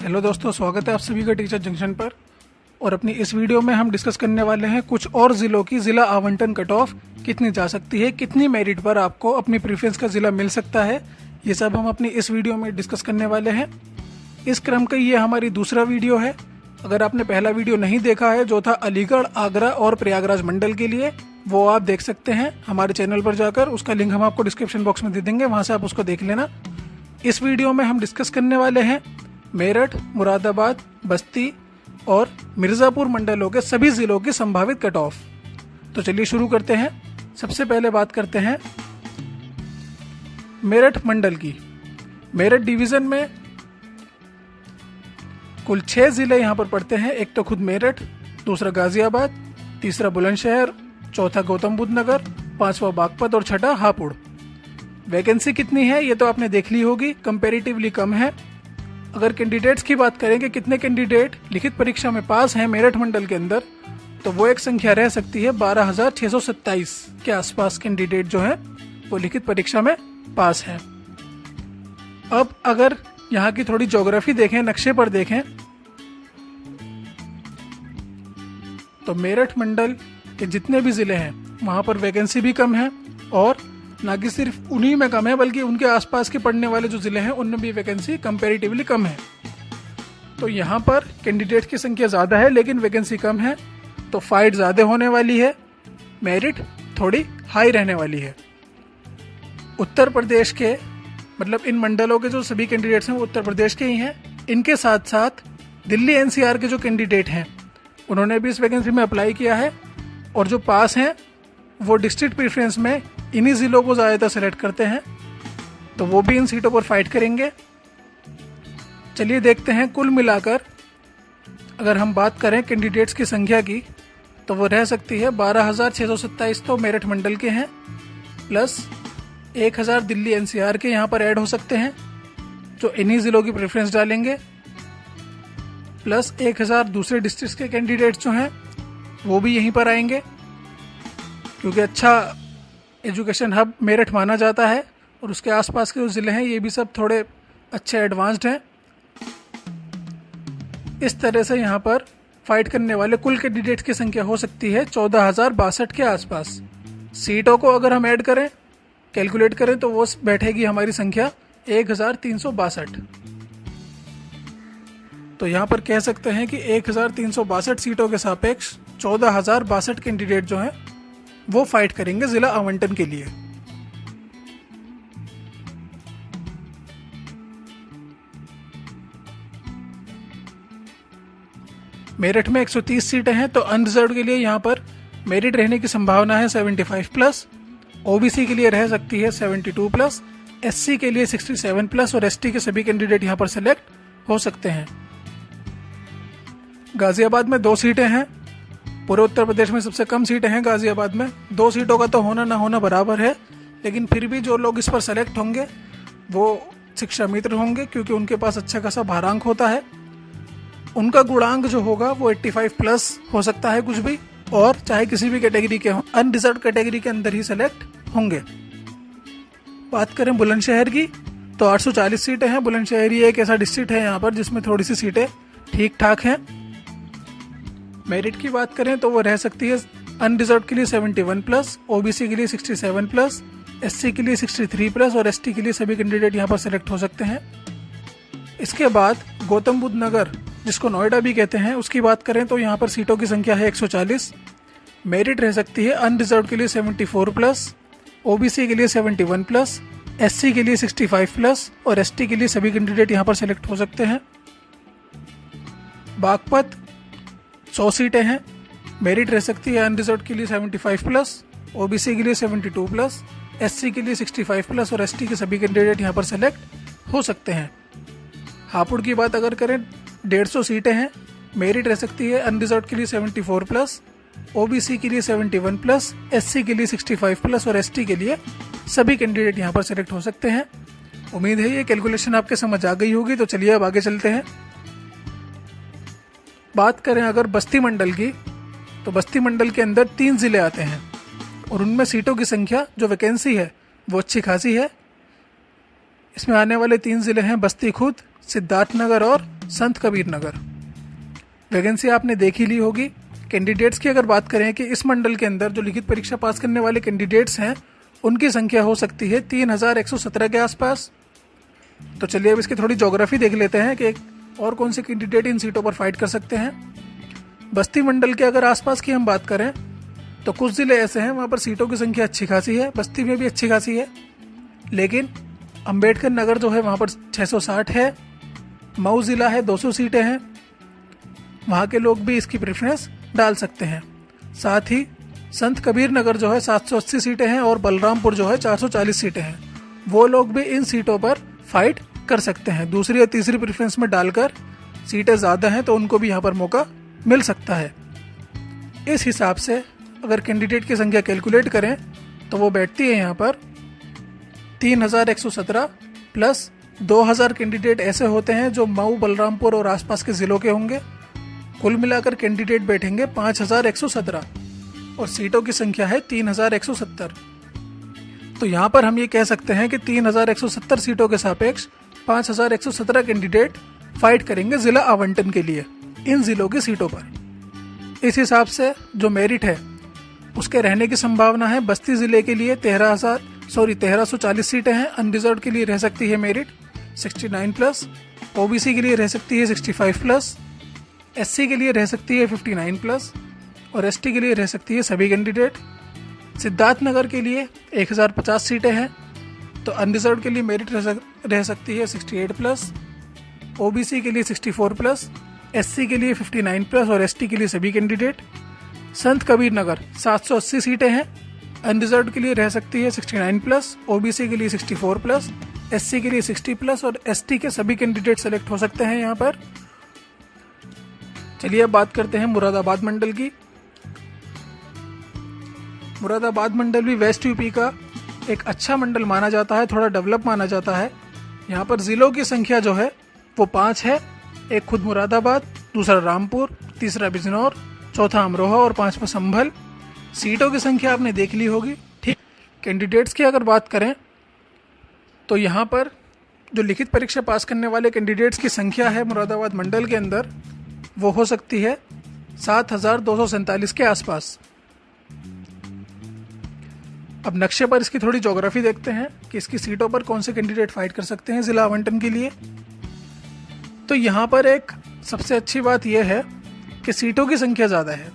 Hello दोस्तों, स्वागत है आप सभी का टीचर जंक्शन पर। और अपनी इस वीडियो में हम डिस्कस करने वाले हैं कुछ और ज़िलों की ज़िला आवंटन कट ऑफ कितनी जा सकती है, कितनी मेरिट पर आपको अपनी प्रेफरेंस का ज़िला मिल सकता है। ये सब हम अपनी इस वीडियो में डिस्कस करने वाले हैं। इस क्रम का ये हमारी दूसरा वीडियो है। अगर आपने पहला वीडियो नहीं देखा है जो था अलीगढ़, आगरा और प्रयागराज मंडल के लिए, वो आप देख सकते हैं हमारे चैनल पर जाकर। उसका लिंक हम आपको डिस्क्रिप्शन बॉक्स में दे देंगे, वहाँ से आप उसको देख लेना। इस वीडियो में हम डिस्कस करने वाले हैं मेरठ, मुरादाबाद, बस्ती और मिर्ज़ापुर मंडलों के सभी जिलों की संभावित कट ऑफ। तो चलिए शुरू करते हैं। सबसे पहले बात करते हैं मेरठ मंडल की। मेरठ डिवीज़न में कुल 6 जिले यहाँ पर पड़ते हैं। एक तो खुद मेरठ, दूसरा गाजियाबाद, तीसरा बुलंदशहर, चौथा गौतम बुद्ध नगर, पांचवा बागपत और छठा हापुड़। वैकेंसी कितनी है ये तो आपने देख ली होगी, कंपैरेटिवली कम है। अगर कैंडिडेट्स की बात करें कि कितने कैंडिडेट लिखित परीक्षा में पास हैं मेरठ मंडल के अंदर, तो वो एक संख्या रह सकती है 12,627 के आसपास कैंडिडेट जो हैं वो लिखित परीक्षा में पास हैं। अब अगर यहाँ की थोड़ी ज्योग्राफी देखें, नक्शे पर देखें, तो मेरठ मंडल के जितने भी जिले हैं वहाँ पर वैकेंसी भी कम है, और ना कि सिर्फ उन्हीं में कम है बल्कि उनके आसपास के पड़ने वाले जो जिले हैं उनमें भी वैकेंसी कंपैरेटिवली कम है। तो यहाँ पर कैंडिडेट्स की संख्या ज़्यादा है लेकिन वैकेंसी कम है, तो फाइट ज़्यादा होने वाली है, मेरिट थोड़ी हाई रहने वाली है। उत्तर प्रदेश के मतलब इन मंडलों के जो सभी कैंडिडेट्स हैं वो उत्तर प्रदेश के ही हैं। इनके साथ साथ दिल्ली एनसीआर के जो कैंडिडेट हैं उन्होंने भी इस वैकेंसी में अप्लाई किया है, और जो पास हैं वो डिस्ट्रिक्ट प्रेफरेंस में इन्हीं ज़िलों को ज़्यादातर सेलेक्ट करते हैं, तो वो भी इन सीटों पर फाइट करेंगे। चलिए देखते हैं। कुल मिलाकर अगर हम बात करें कैंडिडेट्स की संख्या की, तो वो रह सकती है 12,627 तो मेरठ मंडल के हैं, प्लस 1,000 दिल्ली एनसीआर के यहाँ पर ऐड हो सकते हैं जो इन्हीं ज़िलों की प्रेफरेंस डालेंगे, प्लस 1,000 दूसरे डिस्ट्रिक्ट के कैंडिडेट्स जो हैं वो भी यहीं पर आएंगे, क्योंकि अच्छा एजुकेशन हब मेरठ माना जाता है और उसके आसपास के जो ज़िले हैं ये भी सब थोड़े अच्छे एडवांस्ड हैं। इस तरह से यहाँ पर फाइट करने वाले कुल कैंडिडेट्स की संख्या हो सकती है 14,062 के आसपास। सीटों को अगर हम ऐड करें, कैलकुलेट करें, तो वो बैठेगी हमारी संख्या 1,362। तो यहाँ पर कह सकते हैं कि 1,362 सीटों के सापेक्ष 14,062 कैंडिडेट जो हैं वो फाइट करेंगे जिला आवंटन के लिए। मेरठ में 130 सीटें हैं, तो अनरिजर्व के लिए यहाँ पर मेरिट रहने की संभावना है 75+, ओबीसी के लिए रह सकती है 72+, एससी के लिए 67+, और एसटी के सभी कैंडिडेट यहाँ पर सेलेक्ट हो सकते हैं। गाजियाबाद में 2 सीटें हैं। पूरे उत्तर प्रदेश में सबसे कम सीटें हैं गाजियाबाद में। 2 सीटों का तो होना ना होना बराबर है, लेकिन फिर भी जो लोग इस पर सेलेक्ट होंगे वो शिक्षा मित्र होंगे, क्योंकि उनके पास अच्छा खासा भारांक होता है। उनका गुणांक जो होगा वो 85+ हो सकता है कुछ भी, और चाहे किसी भी कैटेगरी के हों, अनरिजर्व कैटेगरी के अंदर ही सेलेक्ट होंगे। बात करें बुलंदशहर की, तो 840 सीटें हैं। बुलंदशहर ही एक ऐसा डिस्ट्रिक्ट है यहाँ पर जिसमें थोड़ी सी सीटें ठीक ठाक हैं। मेरिट की बात करें तो वो रह सकती है अनरिजर्व के लिए 71+, ओबीसी के लिए 67+, एससी के लिए 63+, और एसटी के लिए सभी कैंडिडेट यहाँ पर सेलेक्ट हो सकते हैं। इसके बाद गौतम बुद्ध नगर, जिसको नोएडा भी कहते हैं, उसकी बात करें तो यहाँ पर सीटों की संख्या है 140। मेरिट रह सकती है अनरिजर्व के लिए 74+, ओबीसी के लिए 71+, एससी के लिए 65+, और एसटी के लिए सभी कैंडिडेट यहाँ पर सेलेक्ट हो सकते हैं। बागपत 100 सीटें हैं। मेरिट रह सकती है अनरिजर्व के लिए 75+, ओबीसी के लिए 72+, एससी के लिए 65+, और एसटी के सभी कैंडिडेट यहाँ पर सेलेक्ट हो सकते हैं। हापुड़ की बात अगर करें, 150 सीटें हैं। मेरिट रह सकती है अनरिजर्व के लिए 74+, ओबीसी के लिए 71+, एससी के लिए 65+, और एसटी के लिए सभी कैंडिडेट यहाँ पर सेलेक्ट हो सकते हैं। उम्मीद है ये कैलकुलेशन आपके समझ आ गई होगी। तो चलिए अब आगे चलते हैं। बात करें अगर बस्ती मंडल की, तो बस्ती मंडल के अंदर 3 जिले आते हैं, और उनमें सीटों की संख्या जो वैकेंसी है वो अच्छी खासी है। इसमें आने वाले 3 जिले हैं बस्ती खुद, सिद्धार्थनगर और संत कबीर नगर। वैकेंसी आपने देख ही ली होगी। कैंडिडेट्स की अगर बात करें कि इस मंडल के अंदर जो लिखित परीक्षा पास करने वाले कैंडिडेट्स हैं उनकी संख्या हो सकती है 3117 के आसपास। तो चलिए अब इसकी थोड़ी ज्योग्राफी देख लेते हैं कि और कौन से कैंडिडेट इन सीटों पर फाइट कर सकते हैं। बस्ती मंडल के अगर आसपास की हम बात करें तो कुछ ज़िले ऐसे हैं वहाँ पर सीटों की संख्या अच्छी खासी है, बस्ती में भी अच्छी खासी है, लेकिन अंबेडकर नगर जो है वहाँ पर 660 है। मऊ ज़िला है 200 सीटें हैं, वहाँ के लोग भी इसकी प्रेफरेंस डाल सकते हैं। साथ ही संत कबीर नगर जो है 780 सीटें हैं और बलरामपुर जो है 440 सीटें हैं, वो लोग भी इन सीटों पर फाइट कर सकते हैं। दूसरी या तीसरी प्रेफरेंस में डालकर सीटें ज़्यादा हैं तो उनको भी यहाँ पर मौका मिल सकता है। इस हिसाब से अगर कैंडिडेट की संख्या कैलकुलेट करें तो वो बैठती है यहाँ पर 3117 प्लस 2000 कैंडिडेट ऐसे होते हैं जो मऊ, बलरामपुर और आसपास के ज़िलों के होंगे। कुल मिलाकर कैंडिडेट बैठेंगे 5117 और सीटों की संख्या है 3170। तो यहाँ पर हम ये कह सकते हैं कि 3170 सीटों के सापेक्ष 5117 कैंडिडेट फाइट करेंगे जिला आवंटन के लिए इन जिलों की सीटों पर। इस हिसाब से जो मेरिट है उसके रहने की संभावना है बस्ती जिले के लिए 1340 सीटें हैं। अनरिजर्व के लिए रह सकती है मेरिट 69 प्लस, ओबीसी के लिए रह सकती है 65 प्लस, एससी के लिए रह सकती है 59 प्लस और एसटी के लिए रह सकती है सभी कैंडिडेट। सिद्धार्थनगर के लिए 1050 सीटें हैं तो अनरिजर्व के लिए मेरिट रह सकती है 68 प्लस, ओबीसी के लिए 64 प्लस, एससी के लिए 59 प्लस और एसटी के लिए सभी कैंडिडेट। संत कबीर नगर 780 सीटें हैं, अनरिजर्व के लिए रह सकती है 69 प्लस, ओबीसी के लिए 64 प्लस, एससी के लिए 60 प्लस और एसटी के सभी कैंडिडेट सेलेक्ट हो सकते हैं यहाँ पर। चलिए अब बात करते हैं मुरादाबाद मंडल की। मुरादाबाद मंडल भी वेस्ट यूपी का एक अच्छा मंडल माना जाता है, थोड़ा डेवलप माना जाता है। यहाँ पर ज़िलों की संख्या जो है वो 5 है, एक खुद मुरादाबाद, दूसरा रामपुर, तीसरा बिजनौर, चौथा अमरोहा और 5वां संभल। सीटों की संख्या आपने देख ली होगी। ठीक, कैंडिडेट्स की अगर बात करें तो यहाँ पर जो लिखित परीक्षा पास करने वाले कैंडिडेट्स की संख्या है मुरादाबाद मंडल के अंदर वो हो सकती है 7247 के आसपास। अब नक्शे पर इसकी थोड़ी ज्योग्राफी देखते हैं कि इसकी सीटों पर कौन से कैंडिडेट फाइट कर सकते हैं जिला आवंटन के लिए। तो यहाँ पर एक सबसे अच्छी बात यह है कि सीटों की संख्या ज़्यादा है,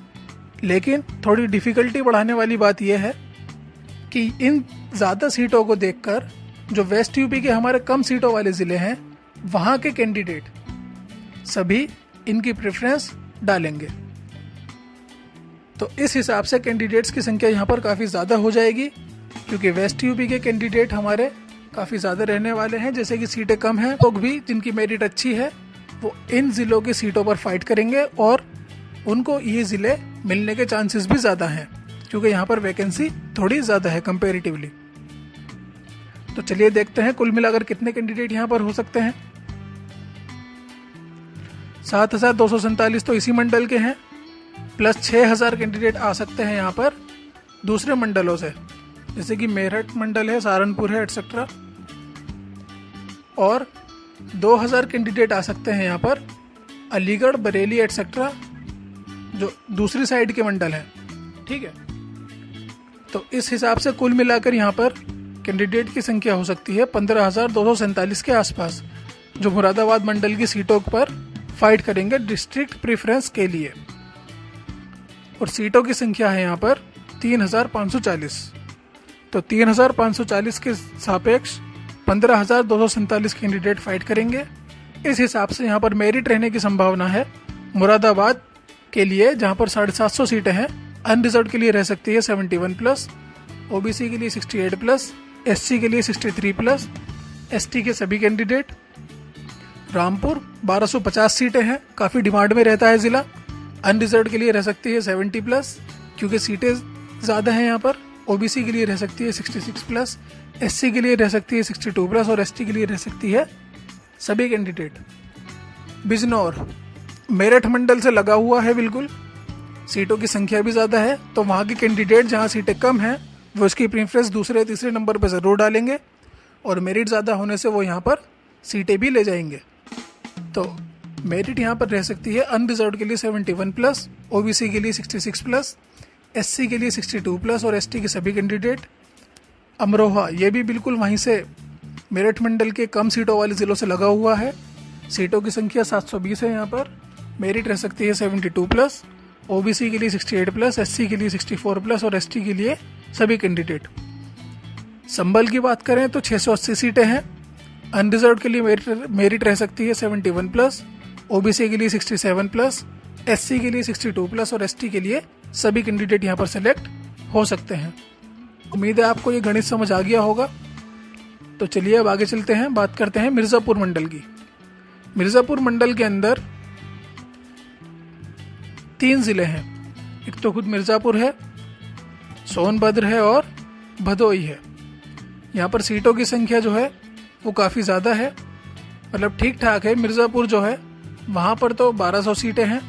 लेकिन थोड़ी डिफ़िकल्टी बढ़ाने वाली बात यह है कि इन ज़्यादा सीटों को देखकर जो वेस्ट यूपी के हमारे कम सीटों वाले ज़िले हैं वहाँ के कैंडिडेट सभी इनकी प्रेफरेंस डालेंगे। तो इस हिसाब से कैंडिडेट्स की संख्या यहाँ पर काफ़ी ज़्यादा हो जाएगी, क्योंकि वेस्ट यूपी के कैंडिडेट हमारे काफ़ी ज़्यादा रहने वाले हैं। जैसे कि सीटें कम हैं, लोग भी जिनकी मेरिट अच्छी है वो इन ज़िलों की सीटों पर फाइट करेंगे और उनको ये ज़िले मिलने के चांसेस भी ज़्यादा हैं, क्योंकि यहाँ पर वैकेंसी थोड़ी ज़्यादा है कंपेरेटिवली। तो चलिए देखते हैं कुल मिलाकर कितने कैंडिडेट यहाँ पर हो सकते हैं। 7247 तो इसी मंडल के हैं, प्लस 6000 कैंडिडेट आ सकते हैं यहाँ पर दूसरे मंडलों से, जैसे कि मेरठ मंडल है, सहारनपुर है, एटसेट्रा। और 2000 कैंडिडेट आ सकते हैं यहाँ पर अलीगढ़, बरेली एटसेट्रा, जो दूसरी साइड के मंडल हैं। ठीक है, तो इस हिसाब से कुल मिलाकर यहाँ पर कैंडिडेट की संख्या हो सकती है 15247 के आसपास, जो मुरादाबाद मंडल की सीटों पर फाइट करेंगे डिस्ट्रिक्ट प्रेफरेंस के लिए। और सीटों की संख्या है यहाँ पर 3540। तो 3540 के सापेक्ष 15247 कैंडिडेट फाइट करेंगे। इस हिसाब से यहाँ पर मेरिट रहने की संभावना है मुरादाबाद के लिए, जहाँ पर 750 सीटें हैं। अनरिजर्व के लिए रह सकती है 71 प्लस, ओबीसी के लिए 68 प्लस, एससी के लिए 63 प्लस, एसटी के सभी कैंडिडेट। रामपुर 1250 सीटें हैं, काफ़ी डिमांड में रहता है ज़िला। अनरिजर्व के लिए रह सकती है 70 प्लस, क्योंकि सीटें ज़्यादा हैं यहाँ पर। ओबीसी के लिए रह सकती है 66 प्लस, एससी के लिए रह सकती है 62 प्लस और एसटी के लिए रह सकती है सभी कैंडिडेट। बिजनौर मेरठ मंडल से लगा हुआ है बिल्कुल, सीटों की संख्या भी ज़्यादा है, तो वहाँ के कैंडिडेट जहाँ सीटें कम हैं वो इसकी प्रेफरेंस दूसरे तीसरे नंबर पर ज़रूर डालेंगे और मेरिट ज़्यादा होने से वो यहाँ पर सीटें भी ले जाएंगे। तो मेरिट यहाँ पर रह सकती है अनरिजर्व के लिए 71+, ओबीसी के लिए 66+, एससी के लिए 62+ और एसटी के सभी कैंडिडेट। अमरोहा ये भी बिल्कुल वहीं से मेरठ मंडल के कम सीटों वाले ज़िलों से लगा हुआ है। सीटों की संख्या 720 है यहाँ पर। मेरिट रह सकती है 72+, ओबीसी के लिए 68+, एससी के लिए 64+ और एसटी के लिए सभी कैंडिडेट। संभल की बात करें तो 680 सीटें हैं। अनरिजर्व के लिए मेरिट रह सकती है 71+, ओबीसी के लिए 67+, एससी के लिए 62+ और एसटी के लिए सभी कैंडिडेट यहाँ पर सेलेक्ट हो सकते हैं। उम्मीद है आपको ये गणित समझ आ गया होगा। तो चलिए अब आगे चलते हैं, बात करते हैं मिर्ज़ापुर मंडल की। मिर्ज़ापुर मंडल के अंदर 3 ज़िले हैं। एक तो खुद मिर्ज़ापुर है, सोनभद्र है और भदोही है। यहाँ पर सीटों की संख्या जो है वो काफ़ी ज़्यादा है, मतलब ठीक ठाक है। मिर्ज़ापुर जो है वहाँ पर तो 1200 सीटें हैं,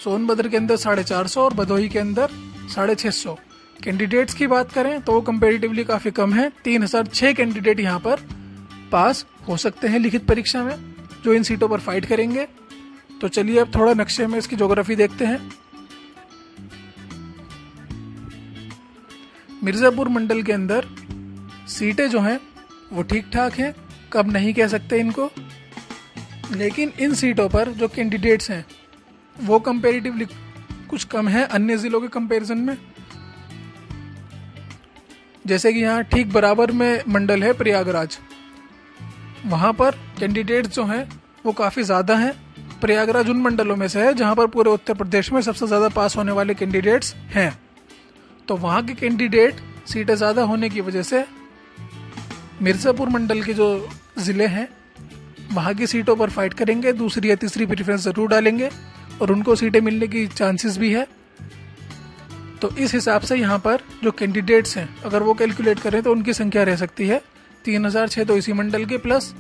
सोनभद्र के अंदर 450 और भदोही के अंदर 650। कैंडिडेट्स की बात करें तो वो कंपेरेटिवली काफ़ी कम है। 3006 कैंडिडेट यहाँ पर पास हो सकते हैं लिखित परीक्षा में, जो इन सीटों पर फाइट करेंगे। तो चलिए अब थोड़ा नक्शे में इसकी ज्योग्राफी देखते हैं। मिर्ज़ापुर मंडल के अंदर सीटें जो हैं वो ठीक ठाक हैं, कब नहीं कह सकते इनको, लेकिन इन सीटों पर जो कैंडिडेट्स हैं वो कंपेरेटिवली कुछ कम है अन्य ज़िलों के कंपैरिजन में। जैसे कि यहाँ ठीक बराबर में मंडल है प्रयागराज, वहाँ पर कैंडिडेट्स जो हैं वो काफ़ी ज़्यादा हैं। प्रयागराज उन मंडलों में से है जहाँ पर पूरे उत्तर प्रदेश में सबसे ज़्यादा पास होने वाले कैंडिडेट्स हैं। तो वहाँ के कैंडिडेट सीटें ज़्यादा होने की वजह से मिर्ज़ापुर मंडल के जो ज़िले हैं वहाँ की सीटों पर फाइट करेंगे, दूसरी या तीसरी प्रेफरेंस ज़रूर डालेंगे और उनको सीटें मिलने की चांसेस भी है। तो इस हिसाब से यहाँ पर जो कैंडिडेट्स हैं अगर वो कैलकुलेट करें तो उनकी संख्या रह सकती है 3006 तो इसी मंडल के, प्लस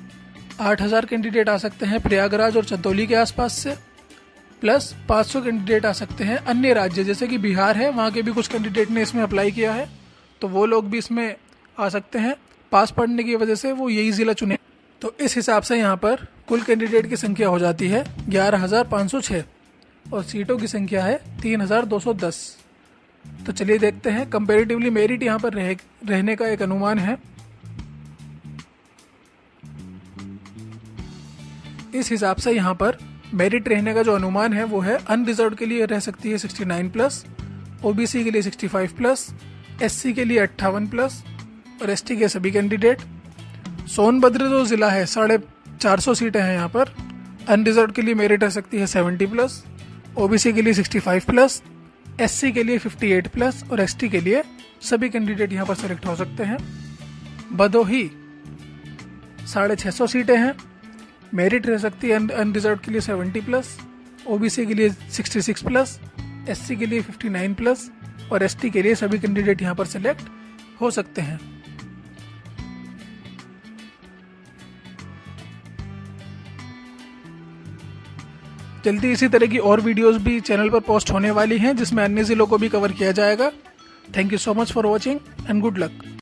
8000 कैंडिडेट आ सकते हैं प्रयागराज और चंदौली के आसपास से, प्लस 500 कैंडिडेट आ सकते हैं अन्य राज्य जैसे कि बिहार है, वहाँ के भी कुछ कैंडिडेट ने इसमें अप्लाई किया है तो वो लोग भी इसमें आ सकते हैं। पास पढ़ने की वजह से वो यही ज़िला चुने। तो इस हिसाब से यहाँ पर कुल कैंडिडेट की संख्या हो जाती है 11506 और सीटों की संख्या है 3210। तो चलिए देखते हैं कंपैरेटिवली मेरिट यहाँ पर रहने का एक अनुमान है। इस हिसाब से यहाँ पर मेरिट रहने का जो अनुमान है वो है अनरिजर्व के लिए रह सकती है 69+, ओबीसी के लिए 65+, एससी के लिए 58+ और एसटी के सभी कैंडिडेट। सोनभद्र जो ज़िला है 450 सीटें हैं यहाँ पर। अनरिजर्व के लिए मेरिट रह सकती है 70+, ओबीसी के लिए 65+, एससी के लिए 58+ और एसटी के लिए सभी कैंडिडेट यहाँ पर सेलेक्ट हो सकते हैं। भदोही 650 सीटें हैं, मेरिट रह सकती है अनरिजर्व के लिए 70+, ओबीसी के लिए 66+, एससी के लिए 59+ और एसटी के लिए सभी कैंडिडेट यहाँ पर सेलेक्ट हो सकते हैं। जल्दी इसी तरह की और वीडियोस भी चैनल पर पोस्ट होने वाली हैं जिसमें अन्य ज़िलों को भी कवर किया जाएगा। Thank you so much for watching and good luck.